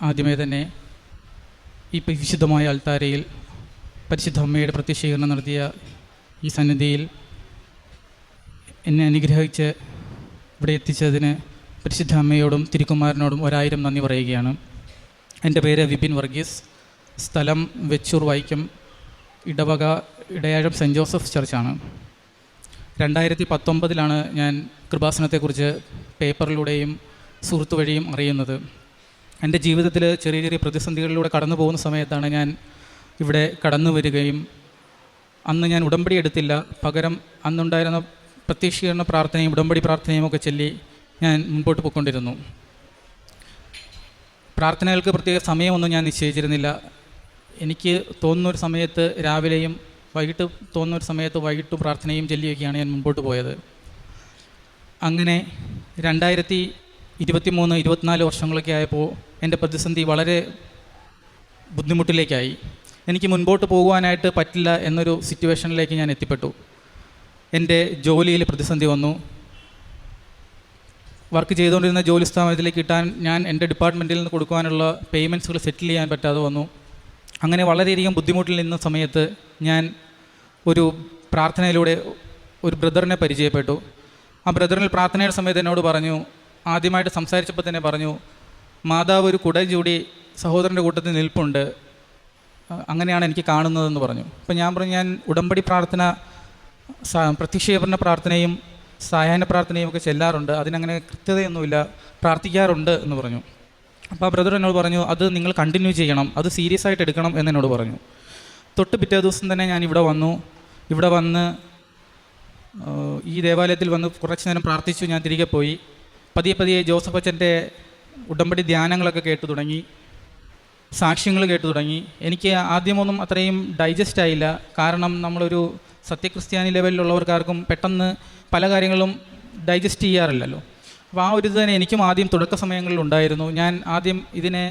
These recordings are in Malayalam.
ആദ്യമേ തന്നെ ഈ വിശുദ്ധമായ അൾത്താരയിൽ പരിശുദ്ധ അമ്മയുടെ പ്രത്യക്ഷീകരണം നടത്തിയ ഈ സന്നിധിയിൽ എന്നെ അനുഗ്രഹിച്ച് ഇവിടെ എത്തിച്ചതിന് പരിശുദ്ധ അമ്മയോടും തിരുക്കുമാരനോടും 1000 നന്ദി പറയുകയാണ്. എൻ്റെ പേര് വിപിൻ വർഗീസ്, സ്ഥലം വെച്ചൂർ വൈക്കം, ഇടവക ഇടയാഴം സെൻറ്റ് ജോസഫ് ചർച്ചാണ്. 2019 ഞാൻ കൃപാസനത്തെക്കുറിച്ച് പേപ്പറിലൂടെയും സുഹൃത്തു വഴിയും അറിയുന്നത്. എൻ്റെ ജീവിതത്തിൽ ചെറിയ ചെറിയ പ്രതിസന്ധികളിലൂടെ കടന്നു പോകുന്ന സമയത്താണ് ഞാൻ ഇവിടെ കടന്നു വരികയും അന്ന് ഞാൻ ഉടമ്പടി എടുത്തില്ല. പകരം അന്നുണ്ടായിരുന്ന പ്രത്യക്ഷീകരണ പ്രാർത്ഥനയും ഉടമ്പടി പ്രാർത്ഥനയും ഒക്കെ ചൊല്ലി ഞാൻ മുൻപോട്ട് പോയിക്കൊണ്ടിരുന്നു. പ്രാർത്ഥനകൾക്ക് പ്രത്യേക സമയമൊന്നും ഞാൻ നിശ്ചയിച്ചിരുന്നില്ല. എനിക്ക് തോന്നുന്നൊരു സമയത്ത് രാവിലെയും തോന്നുന്നൊരു സമയത്ത് വൈകിട്ടും പ്രാർത്ഥനയും ചൊല്ലിയൊക്കെയാണ് ഞാൻ മുൻപോട്ട് പോയത്. അങ്ങനെ 2023-24 വർഷങ്ങളൊക്കെ ആയപ്പോൾ എൻ്റെ പ്രതിസന്ധി വളരെ ബുദ്ധിമുട്ടിലേക്കായി. എനിക്ക് മുൻപോട്ട് പോകുവാനായിട്ട് പറ്റില്ല എന്നൊരു സിറ്റുവേഷനിലേക്ക് ഞാൻ എത്തിപ്പെട്ടു. എൻ്റെ ജോലിയിൽ പ്രതിസന്ധി വന്നു. വർക്ക് ചെയ്തുകൊണ്ടിരുന്ന ജോലി സ്ഥാപനത്തിലേക്ക് കിട്ടാൻ ഞാൻ എൻ്റെ ഡിപ്പാർട്ട്മെൻറ്റിൽ നിന്ന് കൊടുക്കുവാനുള്ള പേയ്മെൻറ്റ്സുകൾ സെറ്റിൽ ചെയ്യാൻ പറ്റാതെ വന്നു. അങ്ങനെ വളരെയധികം ബുദ്ധിമുട്ടിൽ നിന്ന സമയത്ത് ഞാൻ ഒരു പ്രാർത്ഥനയിലൂടെ ഒരു ബ്രദറിനെ പരിചയപ്പെട്ടു. ആ ബ്രദറിൽ പ്രാർത്ഥനയുടെ സമയത്ത് എന്നോട് പറഞ്ഞു, ആദ്യമായിട്ട് സംസാരിച്ചപ്പോൾ തന്നെ പറഞ്ഞു, മാതാവ് ഒരു കുട ചൂടി സഹോദരൻ്റെ കൂട്ടത്തിൽ നിൽപ്പുണ്ട്, അങ്ങനെയാണ് എനിക്ക് കാണുന്നതെന്ന് പറഞ്ഞു. അപ്പോൾ ഞാൻ പറഞ്ഞു, ഞാൻ ഉടമ്പടി പ്രാർത്ഥന, പ്രത്യക്ഷീകരണ പ്രാർത്ഥനയും സായാഹ്ന പ്രാർത്ഥനയും ഒക്കെ ചെല്ലാറുണ്ട്, അതിനങ്ങനെ കൃത്യതയൊന്നുമില്ല, പ്രാർത്ഥിക്കാറുണ്ട് എന്ന് പറഞ്ഞു. അപ്പോൾ ആ ബ്രദർ എന്നോട് പറഞ്ഞു, അത് നിങ്ങൾ കണ്ടിന്യൂ ചെയ്യണം, അത് സീരിയസ് ആയിട്ട് എടുക്കണം എന്നോട് പറഞ്ഞു. തൊട്ട് പിറ്റേ ദിവസം തന്നെ ഞാൻ ഇവിടെ വന്നു. ഇവിടെ വന്ന് ഈ ദേവാലയത്തിൽ വന്ന് കുറച്ച് നേരം പ്രാർത്ഥിച്ചു. ഞാൻ തിരികെ പോയി. പതിയെ ജോസഫ് അച്ഛൻ്റെ ഉടമ്പടി ധ്യാനങ്ങളൊക്കെ കേട്ടു തുടങ്ങി, സാക്ഷ്യങ്ങൾ കേട്ടു തുടങ്ങി. എനിക്ക് ആദ്യമൊന്നും അത്രയും ഡൈജസ്റ്റ് ആയില്ല. കാരണം നമ്മളൊരു സത്യക്രിസ്ത്യാനി ലെവലിലുള്ളവർക്കാർക്കും പെട്ടെന്ന് പല കാര്യങ്ങളും ഡൈജസ്റ്റ് ചെയ്യാറില്ലല്ലോ. അപ്പോൾ ആ ഒരു ഇത് തന്നെ എനിക്കും ആദ്യം തുടക്ക സമയങ്ങളിൽ ഉണ്ടായിരുന്നു. ഞാൻ ആദ്യം ഇതിനെ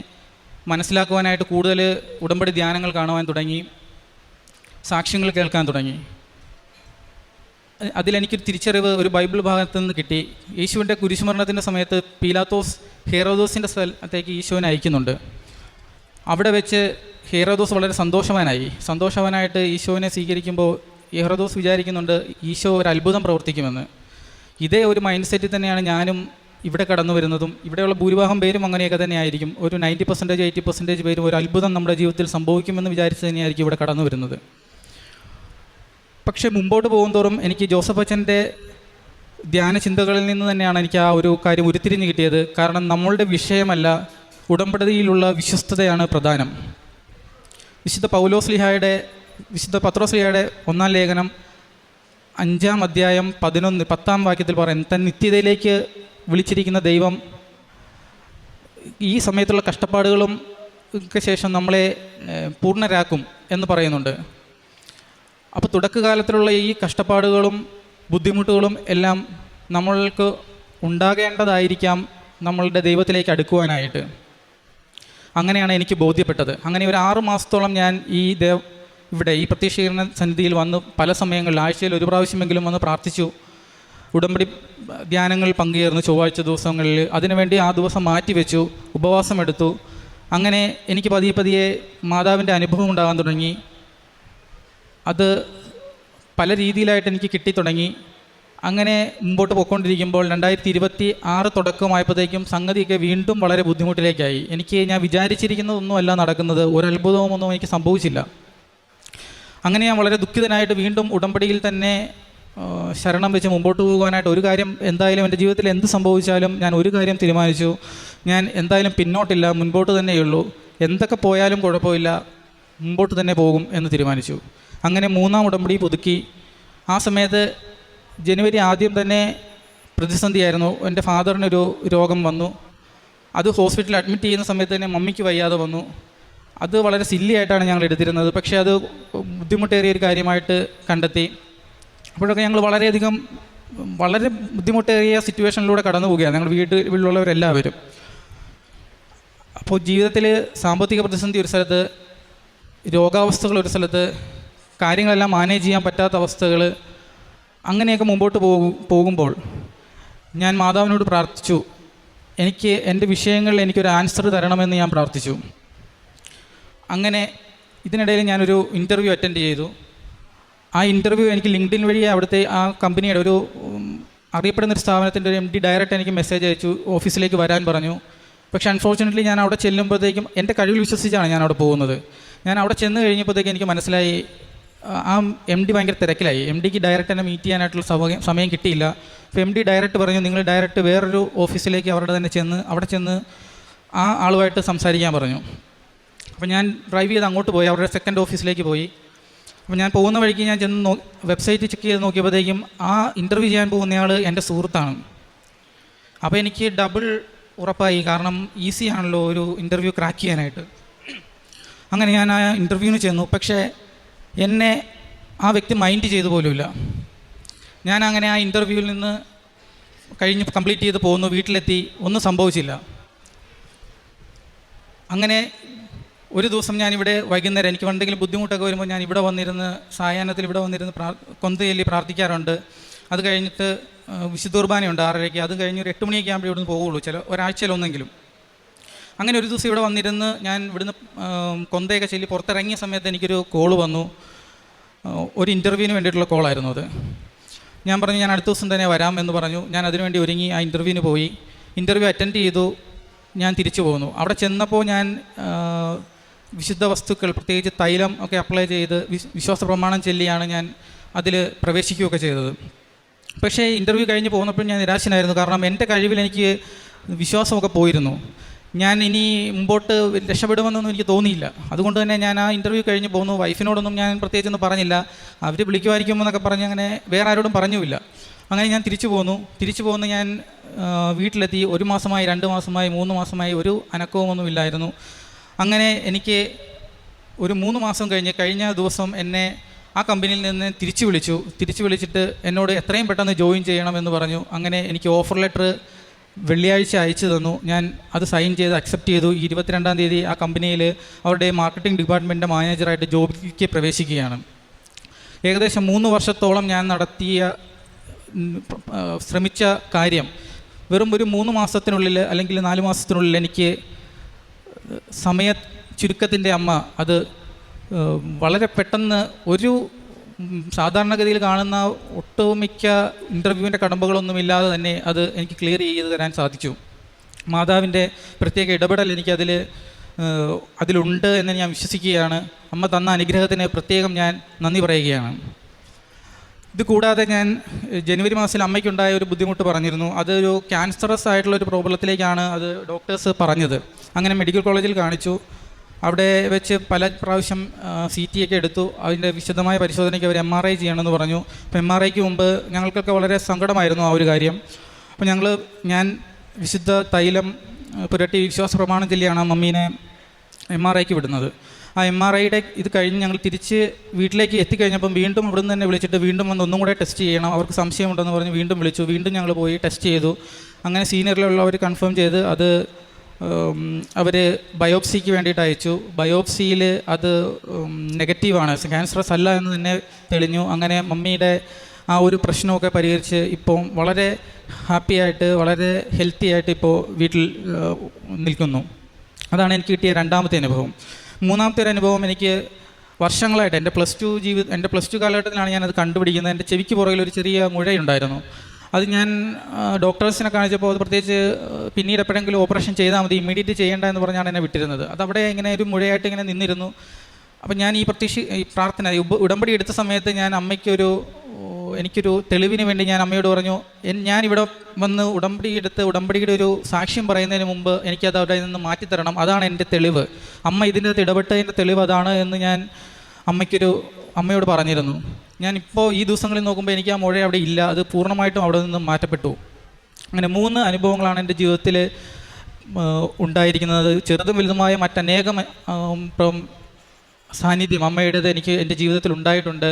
മനസ്സിലാക്കുവാനായിട്ട് കൂടുതൽ ഉടമ്പടി ധ്യാനങ്ങൾ കാണുവാൻ തുടങ്ങി, സാക്ഷ്യങ്ങൾ കേൾക്കാൻ തുടങ്ങി. അതിലെനിക്കൊരു തിരിച്ചറിവ് ഒരു ബൈബിൾ ഭാഗത്തു നിന്ന് കിട്ടി. യേശുവിൻ്റെ കുരിശുമരണത്തിൻ്റെ സമയത്ത് പീലാത്തോസ് ഹെറോദോസിൻ്റെ സ്ഥലത്തേക്ക് ഈശോനെ അയക്കുന്നുണ്ട്. അവിടെ വെച്ച് ഹെറോദോസ് വളരെ സന്തോഷവാനായിട്ട് ഈശോനെ സ്വീകരിക്കുമ്പോൾ ഹെറോദോസ് വിചാരിക്കുന്നുണ്ട് ഈശോ ഒരു അത്ഭുതം പ്രവർത്തിക്കുമെന്ന്. ഇതേ ഒരു മൈൻഡ് സെറ്റിൽ തന്നെയാണ് ഞാനും ഇവിടെ കടന്നു വരുന്നതും. ഇവിടെയുള്ള ഭൂരിഭാഗം പേരും അങ്ങനെയൊക്കെ തന്നെ ആയിരിക്കും. ഒരു 90% 80% പേരും ഒരു അത്ഭുതം നമ്മുടെ ജീവിതത്തിൽ സംഭവിക്കുമെന്ന് വിചാരിച്ച് തന്നെയായിരിക്കും ഇവിടെ കടന്നു വരുന്നത്. പക്ഷേ മുമ്പോട്ട് പോകുന്തോറും എനിക്ക് ജോസഫ് അച്ഛൻ്റെ ധ്യാന ചിന്തകളിൽ നിന്ന് തന്നെയാണ് എനിക്ക് ആ ഒരു കാര്യം ഉരുത്തിരിഞ്ഞ് കിട്ടിയത്. കാരണം നമ്മളുടെ വിഷയമല്ല, ഉടമ്പടിയിലുള്ള വിശ്വസ്തതയാണ് പ്രധാനം. വിശുദ്ധ പത്രോസ്ലീഹായുടെ 1-ാം ലേഖനം 5-ാം അധ്യായം 10-ാം വാക്യത്തിൽ പറയും, തൻ നിത്യതയിലേക്ക് വിളിച്ചിരിക്കുന്ന ദൈവം ഈ സമയത്തുള്ള കഷ്ടപ്പാടുകളും ഒക്കെ ശേഷം നമ്മളെ പൂർണ്ണരാക്കും എന്ന് പറയുന്നുണ്ട്. അപ്പോൾ തുടക്കകാലത്തിലുള്ള ഈ കഷ്ടപ്പാടുകളും ബുദ്ധിമുട്ടുകളും എല്ലാം നമ്മൾക്ക് ഉണ്ടാകേണ്ടതായിരിക്കാം നമ്മളുടെ ദൈവത്തിലേക്ക് അടുക്കുവാനായിട്ട്. അങ്ങനെയാണ് എനിക്ക് ബോധ്യപ്പെട്ടത്. അങ്ങനെ ഒരു 6 മാസത്തോളം ഞാൻ ഇവിടെ ഈ പ്രത്യക്ഷീകരണ സന്നിധിയിൽ വന്ന് പല സമയങ്ങളിൽ ആഴ്ചയിൽ 1 പ്രാവശ്യമെങ്കിലും വന്ന് പ്രാർത്ഥിച്ചു. ഉടമ്പടി ധ്യാനങ്ങളിൽ പങ്കുചേർന്നു ചൊവ്വാഴ്ച ദിവസങ്ങളിൽ. അതിനുവേണ്ടി ആ ദിവസം മാറ്റിവെച്ചു, ഉപവാസമെടുത്തു. അങ്ങനെ എനിക്ക് പതിയെ മാതാവിൻ്റെ അനുഭവം ഉണ്ടാകാൻ തുടങ്ങി. അത് പല രീതിയിലായിട്ട് എനിക്ക് കിട്ടിത്തുടങ്ങി. അങ്ങനെ മുമ്പോട്ട് പോയിക്കൊണ്ടിരിക്കുമ്പോൾ 2026 തുടക്കമായപ്പോഴത്തേക്കും സംഗതിയൊക്കെ വീണ്ടും വളരെ ബുദ്ധിമുട്ടിലേക്കായി. ഞാൻ വിചാരിച്ചിരിക്കുന്നതൊന്നുമല്ല നടക്കുന്നത്, ഒരത്ഭുതമൊന്നും എനിക്ക് സംഭവിച്ചില്ല. അങ്ങനെ ഞാൻ വളരെ ദുഃഖിതനായിട്ട് വീണ്ടും ഉടമ്പടിയിൽ തന്നെ ശരണം വെച്ച് മുമ്പോട്ട് പോകുവാനായിട്ട് ഒരു കാര്യം, എന്തായാലും എൻ്റെ ജീവിതത്തിൽ എന്ത് സംഭവിച്ചാലും ഞാൻ ഒരു കാര്യം തീരുമാനിച്ചു, ഞാൻ എന്തായാലും പിന്നോട്ടില്ല, മുൻപോട്ട് തന്നെയുള്ളൂ. എന്തൊക്കെ പോയാലും കുഴപ്പമില്ല, മുമ്പോട്ട് തന്നെ പോകും എന്ന് തീരുമാനിച്ചു. അങ്ങനെ 3-ാം ഉടമ്പടി പുതുക്കി. ആ സമയത്ത് ജനുവരി ആദ്യം തന്നെ പ്രതിസന്ധിയായിരുന്നു. എൻ്റെ ഫാദറിനൊരു രോഗം വന്നു. അത് ഹോസ്പിറ്റലിൽ അഡ്മിറ്റ് ചെയ്യുന്ന സമയത്ത് തന്നെ മമ്മിക്ക് വയ്യാതെ വന്നു. അത് വളരെ സില്ലി ആയിട്ടാണ് ഞങ്ങൾ എടുത്തിരുന്നത്. പക്ഷേ അത് ബുദ്ധിമുട്ടേറിയൊരു കാര്യമായിട്ട് കണ്ടെത്തി. അപ്പോഴൊക്കെ ഞങ്ങൾ വളരെ ബുദ്ധിമുട്ടേറിയ സിറ്റുവേഷനിലൂടെ കടന്നു പോവുകയാണ് ഞങ്ങൾ വീട്ടിലുള്ളവരെല്ലാവരും. അപ്പോൾ ജീവിതത്തിൽ സാമ്പത്തിക പ്രതിസന്ധി ഒരു സ്ഥലത്ത്, രോഗാവസ്ഥകൾ ഒരു സ്ഥലത്ത്, കാര്യങ്ങളെല്ലാം മാനേജ് ചെയ്യാൻ പറ്റാത്ത അവസ്ഥകൾ, അങ്ങനെയൊക്കെ മുമ്പോട്ട് പോകുമ്പോൾ ഞാൻ മാതാവിനോട് പ്രാർത്ഥിച്ചു, എനിക്ക് എൻ്റെ വിഷയങ്ങളിൽ എനിക്കൊരു ആൻസർ തരണമെന്ന് ഞാൻ പ്രാർത്ഥിച്ചു. അങ്ങനെ ഇതിനിടയിൽ ഞാനൊരു ഇൻ്റർവ്യൂ അറ്റൻഡ് ചെയ്തു. ആ ഇൻ്റർവ്യൂ എനിക്ക് ലിങ്ക്ഡിൻ വഴി അവിടുത്തെ ആ കമ്പനിയുടെ ഒരു അറിയപ്പെടുന്നൊരു സ്ഥാപനത്തിൻ്റെ ഒരു MD ഡയറക്റ്റ് എനിക്ക് മെസ്സേജ് അയച്ചു, ഓഫീസിലേക്ക് വരാൻ പറഞ്ഞു. പക്ഷേ അൺഫോർച്യുനേറ്റ്ലി ഞാൻ അവിടെ ചെല്ലുമ്പോഴത്തേക്കും എൻ്റെ കഴിവിൽ വിശ്വസിച്ചാണ് ഞാൻ അവിടെ പോകുന്നത്. ഞാൻ അവിടെ ചെന്ന് കഴിഞ്ഞപ്പോഴത്തേക്കും എനിക്ക് മനസ്സിലായി ആ MD ഭയങ്കര തിരക്കിലായി. MDക്ക് ഡയറക്റ്റ് എന്നെ മീറ്റ് ചെയ്യാനായിട്ടുള്ള സമയം കിട്ടിയില്ല. അപ്പോൾ MD ഡയറക്റ്റ് പറഞ്ഞു, നിങ്ങൾ ഡയറക്റ്റ് വേറൊരു ഓഫീസിലേക്ക് അവരുടെ തന്നെ അവിടെ ചെന്ന് ആ ആളുമായിട്ട് സംസാരിക്കാൻ പറഞ്ഞു. അപ്പോൾ ഞാൻ ഡ്രൈവ് ചെയ്ത് അങ്ങോട്ട് പോയി, അവരുടെ സെക്കൻഡ് ഓഫീസിലേക്ക് പോയി. അപ്പോൾ ഞാൻ പോകുന്ന വഴിക്ക് ഞാൻ ചെന്ന് വെബ്സൈറ്റ് ചെക്ക് ചെയ്ത് നോക്കിയപ്പോഴത്തേക്കും ആ ഇൻ്റർവ്യൂ ചെയ്യാൻ പോകുന്നയാൾ എൻ്റെ സുഹൃത്താണ്. അപ്പോൾ എനിക്ക് ഡബിൾ ഉറപ്പായി, കാരണം ഈസി ആണല്ലോ ഒരു ഇൻ്റർവ്യൂ ക്രാക്ക് ചെയ്യാനായിട്ട്. അങ്ങനെ ഞാൻ ആ ഇൻ്റർവ്യൂവിന് ചെന്നു. പക്ഷേ എന്നെ ആ വ്യക്തി മൈൻഡ് ചെയ്തു പോലുമില്ല. ഞാൻ അങ്ങനെ ആ ഇൻ്റർവ്യൂവിൽ നിന്ന് കഴിഞ്ഞ് കംപ്ലീറ്റ് ചെയ്ത് പോകുന്നു. വീട്ടിലെത്തി, ഒന്നും സംഭവിച്ചില്ല. അങ്ങനെ ഒരു ദിവസം ഞാനിവിടെ വൈകുന്നേരം എനിക്ക് എന്തെങ്കിലും ബുദ്ധിമുട്ടൊക്കെ വരുമ്പോൾ ഞാൻ ഇവിടെ വന്നിരുന്ന് സായാഹ്നത്തിൽ ഇവിടെ വന്നിരുന്ന് കൊന്തയൊല്ലി പ്രാർത്ഥിക്കാറുണ്ട്. അത് കഴിഞ്ഞിട്ട് വിശുദ്ധ കുർബാനയുണ്ട് 6:30. അത് കഴിഞ്ഞ് ഒരു 8 മണിയൊക്കെ ആകുമ്പോൾ ഇവിടുന്ന് പോകുള്ളൂ, ഒരാഴ്ചയിലൊന്നെങ്കിലും. അങ്ങനെ ഒരു ദിവസം ഇവിടെ വന്നിരുന്ന് ഞാൻ ഇവിടുന്ന് കൊന്തയൊക്കെ ചൊല്ലി പുറത്തിറങ്ങിയ സമയത്ത് എനിക്കൊരു കോള് വന്നു. ഒരു ഇൻ്റർവ്യൂവിന് വേണ്ടിയിട്ടുള്ള കോളായിരുന്നു അത്. ഞാൻ പറഞ്ഞു ഞാൻ അടുത്ത ദിവസം തന്നെ വരാം എന്ന് പറഞ്ഞു. ഞാൻ അതിനുവേണ്ടി ഒരുങ്ങി ആ ഇൻ്റർവ്യൂവിന് പോയി. ഇൻ്റർവ്യൂ അറ്റൻഡ് ചെയ്തു. ഞാൻ തിരിച്ചു പോന്നു. അവിടെ ചെന്നപ്പോൾ ഞാൻ വിശുദ്ധ വസ്തുക്കൾ, പ്രത്യേകിച്ച് തൈലം ഒക്കെ അപ്ലൈ ചെയ്ത് വിശ്വാസ പ്രമാണം ചൊല്ലിയാണ് ഞാൻ അതിൽ പ്രവേശിക്കുകയൊക്കെ ചെയ്തത്. പക്ഷേ ഇൻ്റർവ്യൂ കഴിഞ്ഞ് പോകുന്നപ്പോൾ ഞാൻ നിരാശനായിരുന്നു. കാരണം എൻ്റെ കഴിവിൽ എനിക്ക് വിശ്വാസമൊക്കെ പോയിരുന്നു. ഞാൻ ഇനി മുമ്പോട്ട് രക്ഷപ്പെടുമെന്നൊന്നും എനിക്ക് തോന്നിയില്ല. അതുകൊണ്ട് തന്നെ ഞാൻ ആ ഇൻ്റർവ്യൂ കഴിഞ്ഞ് പോന്നു. വൈഫിനോടൊന്നും ഞാൻ പ്രത്യേകിച്ചൊന്നും പറഞ്ഞില്ല. അവർ വിളിക്കുമായിരിക്കുമെന്നൊക്കെ പറഞ്ഞ് അങ്ങനെ വേറെ ആരോടും പറഞ്ഞുമില്ല. അങ്ങനെ ഞാൻ തിരിച്ചു പോന്ന് ഞാൻ വീട്ടിലെത്തി. 1 മാസമായി, 2 മാസമായി, 3 മാസമായി ഒരു അനക്കവുമൊന്നും ഇല്ലായിരുന്നു. അങ്ങനെ എനിക്ക് ഒരു 3 മാസം കഴിഞ്ഞ ദിവസം എന്നെ ആ കമ്പനിയിൽ നിന്ന് തിരിച്ചു വിളിച്ചിട്ട് എന്നോട് എത്രയും പെട്ടെന്ന് ജോയിൻ ചെയ്യണമെന്ന് പറഞ്ഞു. അങ്ങനെ എനിക്ക് ഓഫർ ലെറ്റർ വെള്ളിയാഴ്ച അയച്ചു തന്നു. ഞാൻ അത് സൈൻ ചെയ്ത് അക്സെപ്റ്റ് ചെയ്തു. 22-ാം തീയതി ആ കമ്പനിയിൽ അവരുടെ മാർക്കറ്റിംഗ് ഡിപ്പാർട്ട്മെൻറ്റിൻ്റെ മാനേജറായിട്ട് ജോലിക്ക് പ്രവേശിക്കുകയാണ്. ഏകദേശം 3 വർഷത്തോളം ഞാൻ ശ്രമിച്ച കാര്യം വെറും ഒരു 3 മാസത്തിനുള്ളിൽ അല്ലെങ്കിൽ 4 മാസത്തിനുള്ളിൽ എനിക്ക് സമയ ചുരുക്കത്തിൻ്റെ അമ്മ അത് വളരെ പെട്ടെന്ന് ഒരു സാധാരണഗതിയിൽ കാണുന്ന ഒട്ടുമിക്ക ഇൻ്റർവ്യൂവിൻ്റെ കടമ്പകളൊന്നുമില്ലാതെ തന്നെ അത് എനിക്ക് ക്ലിയർ ചെയ്ത് തരാൻ സാധിച്ചു. മാതാവിൻ്റെ പ്രത്യേക ഇടപെടൽ അതിലുണ്ട് എന്ന് ഞാൻ വിശ്വസിക്കുകയാണ്. അമ്മ തന്ന അനുഗ്രഹത്തിന് പ്രത്യേകം ഞാൻ നന്ദി പറയുകയാണ്. ഇത് കൂടാതെ ഞാൻ ജനുവരി മാസത്തിൽ അമ്മയ്ക്കുണ്ടായ ഒരു ബുദ്ധിമുട്ട് പറഞ്ഞിരുന്നു. അതൊരു ക്യാൻസറസ് ആയിട്ടുള്ളൊരു പ്രോബ്ലത്തിലേക്കാണ് അത് ഡോക്ടേഴ്സ് പറഞ്ഞത്. അങ്ങനെ മെഡിക്കൽ കോളേജിൽ കാണിച്ചു. അവിടെ വെച്ച് പല പ്രാവശ്യം CT ഒക്കെ എടുത്തു. അതിൻ്റെ വിശദമായ പരിശോധനയ്ക്ക് അവർ MRI ചെയ്യണമെന്ന് പറഞ്ഞു. അപ്പോൾ MRIക്ക് മുമ്പ് ഞങ്ങൾക്കൊക്കെ വളരെ സങ്കടമായിരുന്നു ആ ഒരു കാര്യം. അപ്പോൾ ഞാൻ വിശുദ്ധ തൈലം പുരട്ടി വിശ്വാസ പ്രമാണം ചൊല്ലിയാണ് മമ്മീനെ MRIക്ക് വിടുന്നത്. ആ MRIയുടെ ഇത് കഴിഞ്ഞ് ഞങ്ങൾ തിരിച്ച് വീട്ടിലേക്ക് എത്തിക്കഴിഞ്ഞപ്പം വീണ്ടും അവിടെ നിന്ന് തന്നെ വിളിച്ചിട്ട് വീണ്ടും വന്ന് ഒന്നും കൂടെ ടെസ്റ്റ് ചെയ്യണം, അവർക്ക് സംശയമുണ്ടെന്ന് പറഞ്ഞ് വീണ്ടും വിളിച്ചു. വീണ്ടും ഞങ്ങൾ പോയി ടെസ്റ്റ് ചെയ്തു. അങ്ങനെ സീനിയറിലുള്ളവർ കൺഫേം ചെയ്ത് അത് അവർ ബയോപ്സിക്ക് വേണ്ടിയിട്ട് അയച്ചു. ബയോപ്സിയിൽ അത് നെഗറ്റീവാണ്, ക്യാൻസറസ് അല്ല എന്ന് തന്നെ തെളിഞ്ഞു. അങ്ങനെ മമ്മിയുടെ ആ ഒരു പ്രശ്നമൊക്കെ പരിഹരിച്ച് ഇപ്പോൾ വളരെ ഹാപ്പിയായിട്ട് വളരെ ഹെൽത്തി ആയിട്ട് ഇപ്പോൾ വീട്ടിൽ നിൽക്കുന്നു. അതാണ് എനിക്ക് കിട്ടിയ 2ാമത്തെ അനുഭവം. 3ാമത്തെ ഒരു അനുഭവം എനിക്ക് വർഷങ്ങളായിട്ട് എൻ്റെ പ്ലസ് ടു കാലഘട്ടത്തിലാണ് ഞാനത് കണ്ടുപിടിക്കുന്നത്. എൻ്റെ ചെവിക്ക് പുറകിൽ ഒരു ചെറിയ മുഴയുണ്ടായിരുന്നു. അത് ഞാൻ ഡോക്ടേഴ്സിനെ കാണിച്ചപ്പോൾ അത് പ്രത്യേകിച്ച് പിന്നീട് എപ്പോഴെങ്കിലും ഓപ്പറേഷൻ ചെയ്താൽ മതി, ഇമ്മീഡിയറ്റ് ചെയ്യേണ്ട എന്ന് പറഞ്ഞാണ് എന്നെ വിട്ടിരുന്നത്. അതവിടെ ഇങ്ങനെ ഒരു മുഴയായിട്ട് ഇങ്ങനെ നിന്നിരുന്നു. അപ്പം ഞാൻ ഈ പ്രാർത്ഥന ഉടമ്പടി എടുത്ത സമയത്ത് ഞാൻ എനിക്കൊരു തെളിവിന് വേണ്ടി ഞാൻ അമ്മയോട് പറഞ്ഞു, ഞാനിവിടെ വന്ന് ഉടമ്പടിയുടെ ഒരു സാക്ഷ്യം പറയുന്നതിന് മുമ്പ് എനിക്കത് അവിടെ നിന്ന് മാറ്റിത്തരണം, അതാണ് എൻ്റെ തെളിവ്, അമ്മ ഇതിൻ്റെ അകത്ത് ഇടപെട്ടതിൻ്റെ തെളിവ് അതാണ് എന്ന് ഞാൻ അമ്മയോട് പറഞ്ഞിരുന്നു. ഞാനിപ്പോൾ ഈ ദിവസങ്ങളിൽ നോക്കുമ്പോൾ എനിക്ക് ആ മുഴ അവിടെ ഇല്ല, അത് പൂർണ്ണമായിട്ടും അവിടെ നിന്ന് മാറ്റപ്പെട്ടു. അങ്ങനെ 3 അനുഭവങ്ങളാണ് എൻ്റെ ജീവിതത്തിൽ ഉണ്ടായിരിക്കുന്നത്. ചെറുതും വലുതുമായ മറ്റനേകം സാന്നിധ്യം അമ്മയുടേത് എനിക്ക് എൻ്റെ ജീവിതത്തിൽ ഉണ്ടായിട്ടുണ്ട്.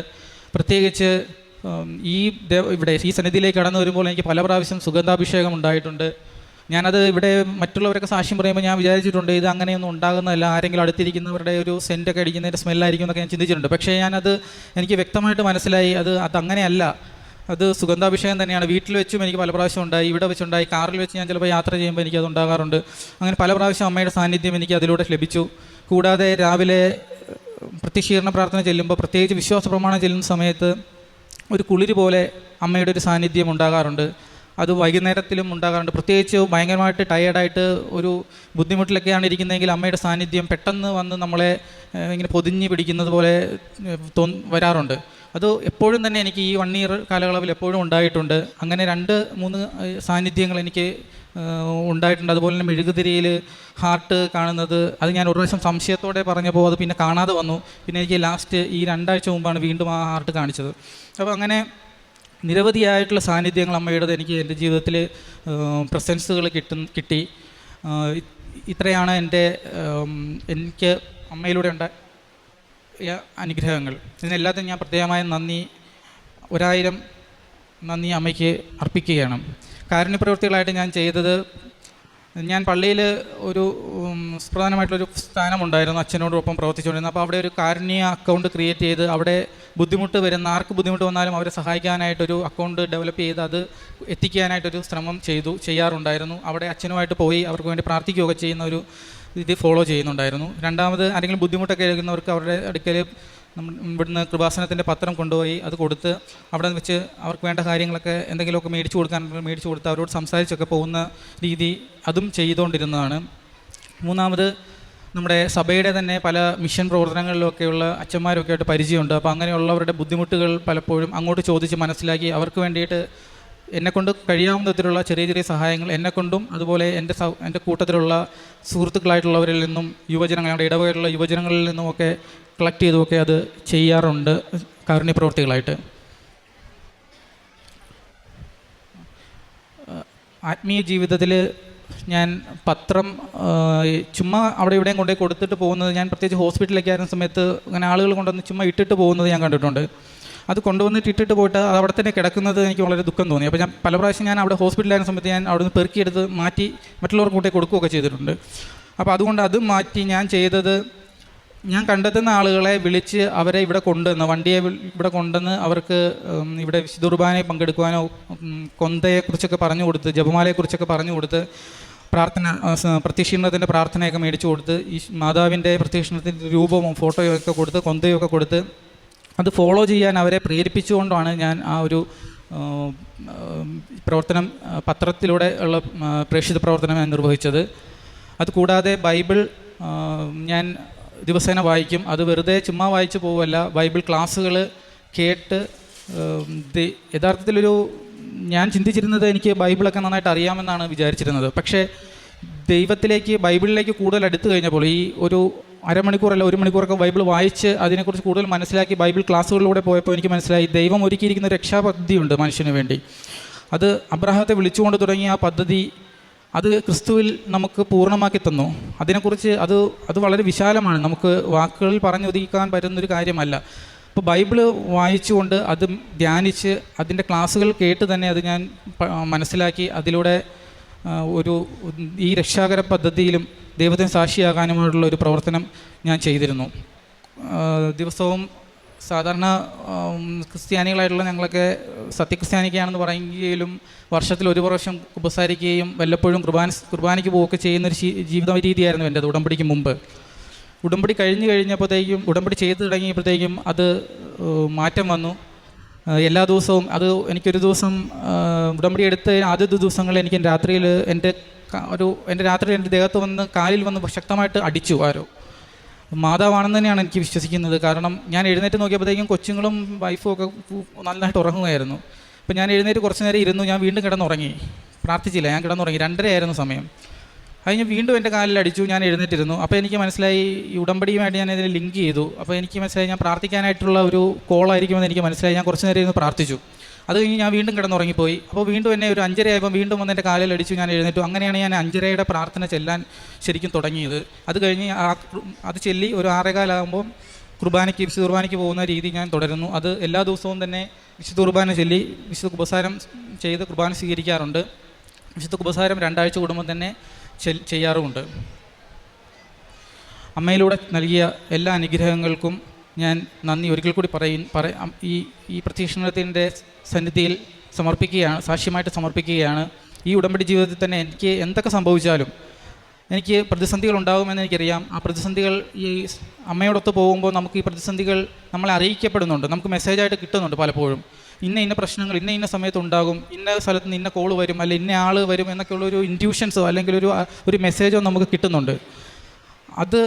പ്രത്യേകിച്ച് ഇവിടെ ഈ സന്നിധിയിലേക്ക് കടന്നു വരുമ്പോൾ എനിക്ക് പല പ്രാവശ്യം സുഗന്ധാഭിഷേകം ഉണ്ടായിട്ടുണ്ട്. ഞാനത് ഇവിടെ മറ്റുള്ളവരൊക്കെ സാക്ഷ്യം പറയുമ്പോൾ ഞാൻ വിചാരിച്ചിട്ടുണ്ട് ഇത് അങ്ങനെയൊന്നും ഉണ്ടാകുന്നതല്ല, ആരെങ്കിലും അടുത്തിരിക്കുന്നവരുടെ ഒരു സെൻറ്റൊക്കെ അടിക്കുന്നതിൻ്റെ സ്മെല്ലായിരിക്കും എന്നൊക്കെ ഞാൻ ചിന്തിച്ചിട്ടുണ്ട്. പക്ഷേ എനിക്ക് വ്യക്തമായിട്ട് മനസ്സിലായി അതങ്ങനെയല്ല. അത് സുഗന്ധാഭിഷേകം തന്നെയാണ്. വീട്ടിൽ വെച്ചും എനിക്ക് പല പ്രാവശ്യം ഉണ്ടായി, ഇവിടെ വെച്ചുണ്ടായി, കാറിൽ വെച്ച് ഞാൻ ചിലപ്പോൾ യാത്ര ചെയ്യുമ്പോൾ എനിക്കത് ഉണ്ടാകാറുണ്ട്. അങ്ങനെ പല പ്രാവശ്യം അമ്മയുടെ സാന്നിധ്യം എനിക്ക് അതിലൂടെ ലഭിച്ചു. കൂടാതെ രാവിലെ പ്രത്യക്ഷീകരണ പ്രാർത്ഥന ചെല്ലുമ്പോൾ, പ്രത്യേകിച്ച് വിശ്വാസ പ്രമാണം ചെല്ലുന്ന സമയത്ത് ഒരു കുളിര് പോലെ അമ്മയുടെ ഒരു സാന്നിധ്യം ഉണ്ടാകാറുണ്ട്. അത് വൈകുന്നേരത്തിലും ഉണ്ടാകാറുണ്ട്. പ്രത്യേകിച്ച് ഭയങ്കരമായിട്ട് ടയേർഡായിട്ട് ഒരു ബുദ്ധിമുട്ടിലൊക്കെയാണ് ഇരിക്കുന്നതെങ്കിൽ അമ്മയുടെ സാന്നിധ്യം പെട്ടെന്ന് വന്ന് നമ്മളെ ഇങ്ങനെ പൊതിഞ്ഞ് പിടിക്കുന്നത് പോലെ വരാറുണ്ട്. അത് എപ്പോഴും തന്നെ എനിക്ക് ഈ 1 ഇയർ കാലയളവിൽ എപ്പോഴും ഉണ്ടായിട്ടുണ്ട്. അങ്ങനെ 2-3 സാന്നിധ്യങ്ങൾ എനിക്ക് ഉണ്ടായിട്ടുണ്ട്. അതുപോലെ തന്നെ മെഴുകുതിരിയിൽ ഹാർട്ട് കാണുന്നത്, അത് ഞാൻ ഒരു പ്രാവശ്യം സംശയത്തോടെ പറഞ്ഞപ്പോൾ അത് പിന്നെ കാണാതെ വന്നു. പിന്നെ എനിക്ക് ലാസ്റ്റ് ഈ 2 ആഴ്ച മുമ്പാണ് വീണ്ടും ആ ഹാർട്ട് കാണിച്ചത്. അപ്പോൾ അങ്ങനെ നിരവധിയായിട്ടുള്ള സാന്നിധ്യങ്ങൾ അമ്മയുടേത് എനിക്ക് എൻ്റെ ജീവിതത്തിൽ പ്രസൻസുകൾ കിട്ടി. ഇത്രയാണ് എനിക്ക് അമ്മയിലൂടെ ഉണ്ടായ അനുഗ്രഹങ്ങൾ. ഇതിനെല്ലാത്തിനും ഞാൻ പ്രത്യേകമായ 1000 നന്ദി അമ്മയ്ക്ക് അർപ്പിക്കുകയാണ്. കാരുണ്യപ്രവൃത്തികളായിട്ട് ഞാൻ ചെയ്തത്, ഞാൻ പള്ളിയിൽ ഒരു പ്രധാനമായിട്ടുള്ളൊരു സ്ഥാനമുണ്ടായിരുന്നു, അച്ഛനോടൊപ്പം പ്രവർത്തിച്ചുകൊണ്ടിരുന്നു. അപ്പോൾ അവിടെ ഒരു കാരുണ്യ അക്കൗണ്ട് ക്രിയേറ്റ് ചെയ്ത്, അവിടെ ബുദ്ധിമുട്ട് വരുന്ന ആർക്ക് ബുദ്ധിമുട്ട് വന്നാലും അവരെ സഹായിക്കാനായിട്ടൊരു അക്കൗണ്ട് ഡെവലപ്പ് ചെയ്ത് അത് എത്തിക്കാനായിട്ടൊരു ശ്രമം ചെയ്യാറുണ്ടായിരുന്നു. അവിടെ അച്ഛനുമായിട്ട് പോയി അവർക്ക് വേണ്ടി പ്രാർത്ഥിക്കുകയൊക്കെ ചെയ്യുന്ന ഒരു ഇത് ഫോളോ ചെയ്യുന്നുണ്ടായിരുന്നു. രണ്ടാമത്, ആരെങ്കിലും ബുദ്ധിമുട്ടൊക്കെ എടുക്കുന്നവർക്ക് അവരുടെ അടുക്കൽ ഇവിടുന്ന് കൃപാസനത്തിൻ്റെ പത്രം കൊണ്ടുപോയി അത് കൊടുത്ത് അവിടെ വെച്ച് അവർക്ക് വേണ്ട കാര്യങ്ങളൊക്കെ എന്തെങ്കിലുമൊക്കെ മേടിച്ചു കൊടുത്ത് അവരോട് സംസാരിച്ചൊക്കെ പോകുന്ന രീതി അതും ചെയ്തുകൊണ്ടിരുന്നതാണ്. മൂന്നാമത്, നമ്മുടെ സഭയുടെ തന്നെ പല മിഷൻ പ്രവർത്തനങ്ങളിലൊക്കെയുള്ള അച്ഛന്മാരൊക്കെ ആയിട്ട് പരിചയമുണ്ട്. അപ്പോൾ അങ്ങനെയുള്ളവരുടെ ബുദ്ധിമുട്ടുകൾ പലപ്പോഴും അങ്ങോട്ട് ചോദിച്ച് മനസ്സിലാക്കി അവർക്ക് വേണ്ടിയിട്ട് എന്നെക്കൊണ്ട് കഴിയാവുന്ന വിധത്തിലുള്ള ചെറിയ ചെറിയ സഹായങ്ങൾ എന്നെക്കൊണ്ടും അതുപോലെ എൻ്റെ കൂട്ടത്തിലുള്ള സുഹൃത്തുക്കളായിട്ടുള്ളവരിൽ നിന്നും ഞങ്ങളുടെ ഇടവകയിലുള്ള യുവജനങ്ങളിൽ നിന്നുമൊക്കെ കളക്ട് ചെയ്തുമൊക്കെ അത് ചെയ്യാറുണ്ട് കാരുണ്യപ്രവർത്തികളായിട്ട്. ആത്മീയ ജീവിതത്തിൽ ഞാൻ പത്രം ചുമ്മാ അവിടെ ഇവിടെയും കൊണ്ടുപോയി കൊടുത്തിട്ട് പോകുന്നത്, ഞാൻ പ്രത്യേകിച്ച് ഹോസ്പിറ്റലിലൊക്കെ ആയിരുന്ന സമയത്ത് അങ്ങനെ ആളുകൾ കൊണ്ടുവന്ന് ചുമ്മാ ഇട്ടിട്ട് പോകുന്നത് ഞാൻ കണ്ടിട്ടുണ്ട്. അത് കൊണ്ടുവന്നിട്ട് ഇട്ടിട്ട് പോയിട്ട് അത് അവിടെ തന്നെ കിടക്കുന്നത് എനിക്ക് വളരെ ദുഃഖം തോന്നി. അപ്പോൾ ഞാൻ പല പ്രാവശ്യം ഞാൻ അവിടെ ഹോസ്പിറ്റലായിരുന്ന സമയത്ത് ഞാൻ അവിടെ നിന്ന് പെറുക്കിയെടുത്ത് മാറ്റി മറ്റുള്ളവർക്ക് കൊണ്ടേ കൊടുക്കുകയൊക്കെ ചെയ്തിട്ടുണ്ട്. അപ്പോൾ അതുകൊണ്ട് അത് മാറ്റി ഞാൻ ചെയ്തത്, ഞാൻ കണ്ടെത്തുന്ന ആളുകളെ വിളിച്ച് അവരെ ഇവിടെ കൊണ്ടുവന്ന് വണ്ടിയെ ഇവിടെ കൊണ്ടുവന്ന് അവർക്ക് ഇവിടെ വിശുദ്ധ കുർബാനയിൽ പങ്കെടുക്കുവാനോ കൊന്തയെക്കുറിച്ചൊക്കെ പറഞ്ഞു കൊടുത്ത് ജപമാലയെക്കുറിച്ചൊക്കെ പറഞ്ഞു കൊടുത്ത് പ്രത്യക്ഷീകരണത്തിൻ്റെ പ്രാർത്ഥനയൊക്കെ മേടിച്ചു കൊടുത്ത് ഈ മാതാവിൻ്റെ പ്രത്യക്ഷീകരണത്തിൻ്റെ രൂപവും ഫോട്ടോയും ഒക്കെ കൊടുത്ത് കൊന്തയൊക്കെ കൊടുത്ത് അത് ഫോളോ ചെയ്യാൻ അവരെ പ്രേരിപ്പിച്ചുകൊണ്ടാണ് ഞാൻ ആ ഒരു പ്രവർത്തനം പത്രത്തിലൂടെ ഉള്ള പ്രേക്ഷിത പ്രവർത്തനം ഞാൻ നിർവഹിച്ചത്. അതുകൂടാതെ ബൈബിൾ ഞാൻ ദിവസേന വായിക്കും. അത് വെറുതെ ചുമ്മാ വായിച്ചു പോവുമല്ല, ബൈബിൾ ക്ലാസ്സുകൾ കേട്ട് യഥാർത്ഥത്തിലൊരു ഞാൻ ചിന്തിച്ചിരുന്നത് എനിക്ക് ബൈബിളൊക്കെ നന്നായിട്ട് അറിയാമെന്നാണ് വിചാരിച്ചിരുന്നത്. പക്ഷേ ബൈബിളിലേക്ക് കൂടുതൽ അടുത്ത് കഴിഞ്ഞപ്പോൾ ഈ ഒരു അരമണിക്കൂറല്ല 1 മണിക്കൂറൊക്കെ ബൈബിൾ വായിച്ച് അതിനെക്കുറിച്ച് കൂടുതൽ മനസ്സിലാക്കി ബൈബിൾ ക്ലാസ്സുകളിലൂടെ പോയപ്പോൾ എനിക്ക് മനസ്സിലായി ദൈവം ഒരുക്കിയിരിക്കുന്ന രക്ഷാപദ്ധതിയുണ്ട് മനുഷ്യന് വേണ്ടി. അത് അബ്രഹാത്തെ വിളിച്ചുകൊണ്ട് തുടങ്ങിയ ആ പദ്ധതി അത് ക്രിസ്തുവിൽ നമുക്ക് പൂർണ്ണമാക്കി തന്നു. അതിനെക്കുറിച്ച് അത് വളരെ വിശാലമാണ്, നമുക്ക് വാക്കുകളിൽ പറഞ്ഞൊതുക്കാൻ പറ്റുന്നൊരു കാര്യമല്ല. അപ്പോൾ ബൈബിള് വായിച്ചുകൊണ്ട് അത് ധ്യാനിച്ച് അതിൻ്റെ ക്ലാസ്സുകൾ കേട്ട് തന്നെ അത് ഞാൻ മനസ്സിലാക്കി അതിലൂടെ ഈ രക്ഷാകര പദ്ധതിയിലും ദൈവത്തിന് സാക്ഷിയാകാനുമായിട്ടുള്ള ഒരു പ്രവർത്തനം ഞാൻ ചെയ്തിരുന്നു. ദിവസവും സാധാരണ ക്രിസ്ത്യാനികളായിട്ടുള്ള ഞങ്ങളൊക്കെ സത്യക്രിസ്ത്യാനിക്കാണെന്ന് പറയുകയും വർഷത്തിൽ 1 പ്രാവശ്യം ഉപസാരിക്കുകയും വല്ലപ്പോഴും കുർബാനയ്ക്ക് പോവുകയൊക്കെ ചെയ്യുന്നൊരു ജീവിത രീതിയായിരുന്നു എൻ്റെ ഉടമ്പടിക്ക് മുമ്പ്. ഉടമ്പടി കഴിഞ്ഞപ്പോഴത്തേക്കും ഉടമ്പടി ചെയ്ത് തുടങ്ങിയപ്പോഴത്തേക്കും അത് മാറ്റം വന്നു. എല്ലാ ദിവസവും എനിക്കൊരു ദിവസം ഉടമ്പടി എടുത്ത് ആദ്യത്തെ ദിവസങ്ങളിൽ എനിക്ക് രാത്രിയിൽ എൻ്റെ ദേഹത്ത് വന്ന് കാലിൽ വന്ന് ശക്തമായിട്ട് അടിച്ചു ആരോ. മാതാവാണെന്ന് തന്നെയാണ് എനിക്ക് വിശ്വസിക്കുന്നത്. കാരണം ഞാൻ എഴുന്നേറ്റ് നോക്കിയപ്പോഴത്തേക്കും കൊച്ചുങ്ങളും വൈഫും ഒക്കെ നന്നായിട്ട് ഉറങ്ങുമായിരുന്നു. അപ്പോൾ ഞാൻ എഴുന്നേറ്റ് കുറച്ച് നേരം ഇരുന്നു, ഞാൻ വീണ്ടും കിടന്നുറങ്ങി, പ്രാർത്ഥിച്ചില്ല, ഞാൻ കിടന്നുറങ്ങി. 2:30 ആയിരുന്നു സമയം. അതിന് വീണ്ടും എൻ്റെ കാലിൽ അടിച്ചു, ഞാൻ എഴുന്നേറ്റിരുന്നു. അപ്പോൾ എനിക്ക് മനസ്സിലായി ഈ ഉടമ്പടിയുമായിട്ട് ഞാൻ ഇതിനെ ലിങ്ക് ചെയ്തു. അപ്പോൾ എനിക്ക് മനസ്സിലായി ഞാൻ പ്രാർത്ഥിക്കാനായിട്ടുള്ള ഒരു കോളായിരിക്കുമെന്ന് എനിക്ക് മനസ്സിലായി. ഞാൻ കുറച്ച് നേരം ഇരുന്ന് പ്രാർത്ഥിച്ചു. അത് കഴിഞ്ഞ് ഞാൻ വീണ്ടും കിടന്നുറങ്ങിപ്പോയി. അപ്പോൾ വീണ്ടും എന്നെ ഒരു 5:30 ആയപ്പോൾ വീണ്ടും വന്ന് എൻ്റെ കാലിൽ അടിച്ചു, ഞാൻ എഴുന്നേറ്റു. അങ്ങനെയാണ് ഞാൻ 5:30യുടെ പ്രാർത്ഥന ചെല്ലാൻ ശരിക്കും തുടങ്ങിയത്. അത് കഴിഞ്ഞ് അത് ചെല്ലി ഒരു 6:15 ആകുമ്പോൾ വിശുദ്ധ കുർബാനയ്ക്ക് പോകുന്ന രീതി ഞാൻ തുടരുന്നു. അത് എല്ലാ ദിവസവും തന്നെ വിശുദ്ധ കുർബാന ചൊല്ലി വിശുദ്ധ കുമ്പസാരം ചെയ്ത് കുർബാന സ്വീകരിക്കാറുണ്ട്. വിശുദ്ധ കുമ്പസാരം 2 ആഴ്ച കൂടുമ്പോൾ തന്നെ ചെയ്യാറുമുണ്ട്. അമ്മയിലൂടെ നൽകിയ എല്ലാ അനുഗ്രഹങ്ങൾക്കും ഞാൻ നന്ദി ഒരിക്കൽ കൂടി ഈ പ്രത്യക്ഷണത്തിൻ്റെ സന്നിധിയിൽ സാക്ഷ്യമായിട്ട് സമർപ്പിക്കുകയാണ്. ഈ ഉടമ്പടി ജീവിതത്തിൽ തന്നെ എനിക്ക് എന്തൊക്കെ സംഭവിച്ചാലും എനിക്ക് പ്രതിസന്ധികൾ ഉണ്ടാകുമെന്ന് എനിക്കറിയാം. ആ പ്രതിസന്ധികൾ ഈ അമ്മയോടൊത്ത് പോകുമ്പോൾ നമുക്ക് ഈ പ്രതിസന്ധികൾ നമ്മളെ അറിയിക്കപ്പെടുന്നുണ്ട്, നമുക്ക് മെസ്സേജായിട്ട് കിട്ടുന്നുണ്ട് പലപ്പോഴും. ഇന്ന പ്രശ്നങ്ങൾ ഇന്ന സമയത്ത് ഉണ്ടാകും, ഇന്ന സ്ഥലത്ത് നിന്ന് ഇന്ന കോൾ വരും, അല്ലെങ്കിൽ ഇന്ന ആൾ വരും എന്നൊക്കെയുള്ളൊരു ഇൻറ്റ്യൂഷൻസോ അല്ലെങ്കിൽ ഒരു മെസ്സേജോ നമുക്ക് കിട്ടുന്നുണ്ട്. അത്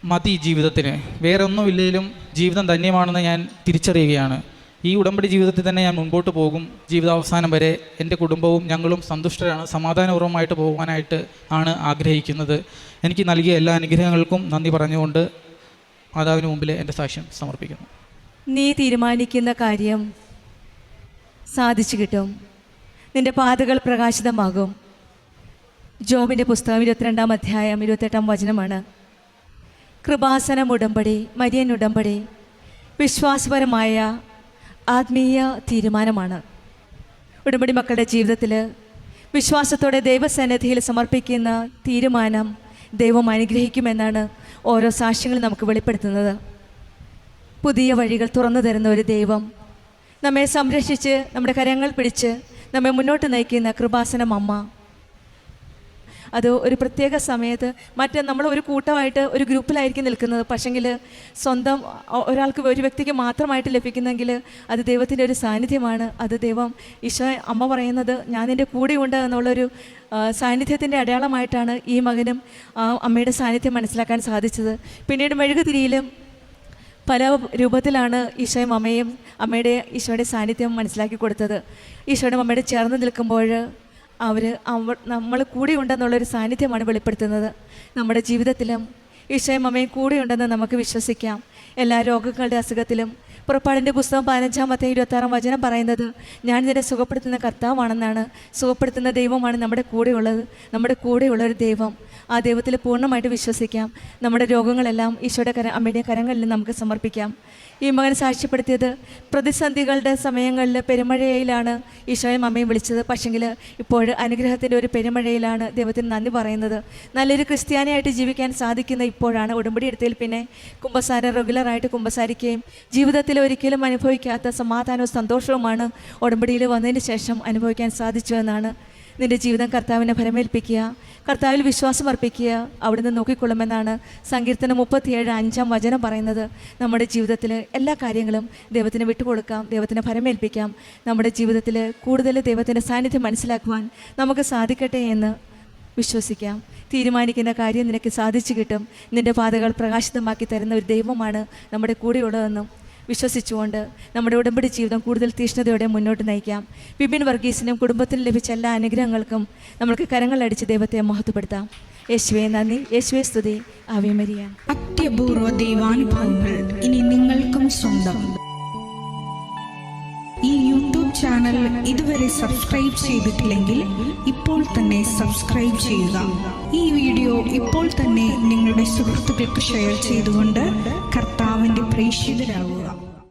മതി ജീവിതത്തിന്, വേറെ ഒന്നുമില്ലെങ്കിലും ജീവിതം ധന്യമാണെന്ന് ഞാൻ തിരിച്ചറിയുകയാണ്. ഈ ഉടമ്പടി ജീവിതത്തിൽ തന്നെ ഞാൻ മുൻപോട്ട് പോകും. ജീവിതാവസാനം വരെ എൻ്റെ കുടുംബവും ഞങ്ങളും സന്തുഷ്ടരാണ്, സമാധാനപൂർവ്വമായിട്ട് പോകാനായിട്ട് ആണ് ആഗ്രഹിക്കുന്നത്. എനിക്ക് നൽകിയ എല്ലാ അനുഗ്രഹങ്ങൾക്കും നന്ദി പറഞ്ഞുകൊണ്ട് മാതാവിന് മുമ്പിൽ എൻ്റെ സാക്ഷ്യം സമർപ്പിക്കുന്നു. നീ തീരുമാനിക്കുന്ന കാര്യം സാധിച്ചു കിട്ടും, നിൻ്റെ പാതകൾ പ്രകാശിതമാകും. ജോബിൻ്റെ പുസ്തകം 22-ാം അധ്യായം 28-ാം വചനമാണ്. കൃപാസനം ഉടമ്പടി, മരിയൻ ഉടമ്പടി വിശ്വാസപരമായ ആത്മീയ തീരുമാനമാണ്. ഉടമ്പടി മക്കളുടെ ജീവിതത്തിൽ വിശ്വാസത്തോടെ ദൈവസന്നിധിയിൽ സമർപ്പിക്കുന്ന തീരുമാനം ദൈവം അനുഗ്രഹിക്കുമെന്നാണ് ഓരോ സാക്ഷ്യങ്ങളും നമുക്ക് വെളിപ്പെടുത്തുന്നത്. പുതിയ വഴികൾ തുറന്നു തരുന്ന ഒരു ദൈവം, നമ്മെ സംരക്ഷിച്ച് നമ്മുടെ കരങ്ങൾ പിടിച്ച് നമ്മെ മുന്നോട്ട് നയിക്കുന്ന കൃപാസനം അമ്മ, അത് ഒരു പ്രത്യേക സമയത്ത് നമ്മൾ ഒരു കൂട്ടമായിട്ട് ഒരു ഗ്രൂപ്പിലായിരിക്കും നിൽക്കുന്നത്. പക്ഷെങ്കിൽ സ്വന്തം ഒരാൾക്ക്, ഒരു വ്യക്തിക്ക് മാത്രമായിട്ട് ലഭിക്കുന്നെങ്കിൽ അത് ദൈവത്തിൻ്റെ ഒരു സാന്നിധ്യമാണ്. അത് ദൈവം ഈശോ അമ്മ പറയുന്നത് ഞാൻ എൻ്റെ കൂടെയുണ്ട് എന്നുള്ളൊരു സാന്നിധ്യത്തിൻ്റെ അടയാളമായിട്ടാണ് ഈ മകനും അമ്മയുടെ സാന്നിധ്യം മനസ്സിലാക്കാൻ സാധിച്ചത്. പിന്നീട് മെഴുകുതിരിയിലും പല രൂപത്തിലാണ് ഈശോയും അമ്മയും ഈശോയുടെ സാന്നിധ്യം മനസ്സിലാക്കി കൊടുത്തത്. ഈശോയുടെ അമ്മയുടെ ചേർന്ന് നിൽക്കുമ്പോൾ നമ്മൾ കൂടെയുണ്ടെന്നുള്ളൊരു സാന്നിധ്യമാണ് വെളിപ്പെടുത്തുന്നത്. നമ്മുടെ ജീവിതത്തിലും ഈശോയും അമ്മയും കൂടെയുണ്ടെന്ന് നമുക്ക് വിശ്വസിക്കാം. എല്ലാ രോഗങ്ങളുടെ അസുഖത്തിലും പുറപ്പാടിൻ്റെ പുസ്തകം 15-ാം അധ്യായം 26-ാം വചനം പറയുന്നത് ഞാൻ ഇതിനെ സുഖപ്പെടുത്തുന്ന കർത്താവാണെന്നാണ്. സുഖപ്പെടുത്തുന്ന ദൈവമാണ് നമ്മുടെ കൂടെയുള്ളൊരു ദൈവം. ആ ദൈവത്തിൽ പൂർണ്ണമായിട്ട് വിശ്വസിക്കാം. നമ്മുടെ രോഗങ്ങളെല്ലാം ഈശോയുടെ അമ്മയുടെ കരങ്ങളിൽ നമുക്ക് സമർപ്പിക്കാം. ഈ മകൻ സാക്ഷ്യപ്പെടുത്തിയത് പ്രതിസന്ധികളുടെ സമയങ്ങളിൽ പെരുമഴയിലാണ് ഈശോയും അമ്മയും വിളിച്ചത്. പക്ഷെങ്കിൽ ഇപ്പോൾ അനുഗ്രഹത്തിൻ്റെ ഒരു പെരുമഴയിലാണ് ദൈവത്തിന് നന്ദി പറയുന്നത്. നല്ലൊരു ക്രിസ്ത്യാനിയായിട്ട് ജീവിക്കാൻ സാധിക്കുന്ന ഇപ്പോഴാണ്. ഉടമ്പടി എടുത്തതിൽ പിന്നെ കുമ്പസാരം റെഗുലറായിട്ട് കുമ്പസാരിക്കുകയും ജീവിതത്തിൽ ഒരിക്കലും അനുഭവിക്കാത്ത സമാധാനവും സന്തോഷവുമാണ് ഉടമ്പടിയിൽ വന്നതിന് ശേഷം അനുഭവിക്കാൻ സാധിച്ചു എന്നാണ്. നിൻ്റെ ജീവിതം കർത്താവിനെ ഭരമേൽപ്പിക്കുക, കർത്താവിൽ വിശ്വാസം അർപ്പിക്കുക, അവിടുന്ന് നോക്കിക്കൊള്ളുമെന്നാണ് സങ്കീർത്തനം 37:5 വചനം പറയുന്നത്. നമ്മുടെ ജീവിതത്തിൽ എല്ലാ കാര്യങ്ങളും ദൈവത്തിന് വിട്ടുകൊടുക്കാം, ദൈവത്തിന് ഭരമേൽപ്പിക്കാം. നമ്മുടെ ജീവിതത്തിൽ കൂടുതൽ ദൈവത്തിൻ്റെ സാന്നിധ്യം മനസ്സിലാക്കുവാൻ നമുക്ക് സാധിക്കട്ടെ എന്ന് വിശ്വസിക്കാം. തീരുമാനിക്കുന്ന കാര്യം നിനക്ക് സാധിച്ചു കിട്ടും. നിൻ്റെ പാതകൾ പ്രകാശിതമാക്കി തരുന്ന ഒരു ദൈവമാണ് നമ്മുടെ കൂടെയുള്ളതെന്നും വിശ്വസിച്ചുകൊണ്ട് നമ്മുടെ ഉടമ്പടി ജീവിതം കൂടുതൽ തീഷ്ണതയോടെ മുന്നോട്ട് നയിക്കാം. വിപിൻ വർഗീസിനും കുടുംബത്തിനും ലഭിച്ച എല്ലാ അനുഗ്രഹങ്ങൾക്കും നമ്മൾക്ക് കരങ്ങളടിച്ച് ദൈവത്തെ മഹത്വപ്പെടുത്താം. യേശുവേ നന്ദി, യേശുവേ സ്തുതി, ആവേ മരിയ. അത്യപൂർവ ദൈവാനുഭവങ്ങൾ ഇനി നിങ്ങൾക്കും സ്വന്തം. ഈ യൂട്യൂബ് ചാനൽ ഇതുവരെ സബ്സ്ക്രൈബ് ചെയ്തിട്ടില്ലെങ്കിൽ ഇപ്പോൾ തന്നെ സബ്സ്ക്രൈബ് ചെയ്യുക. ഈ വീഡിയോ ഇപ്പോൾ തന്നെ നിങ്ങളുടെ സുഹൃത്തുക്കൾക്ക് ഷെയർ ചെയ്തുകൊണ്ട് കർത്താവിൻ്റെ പ്രേക്ഷിതരാകുക.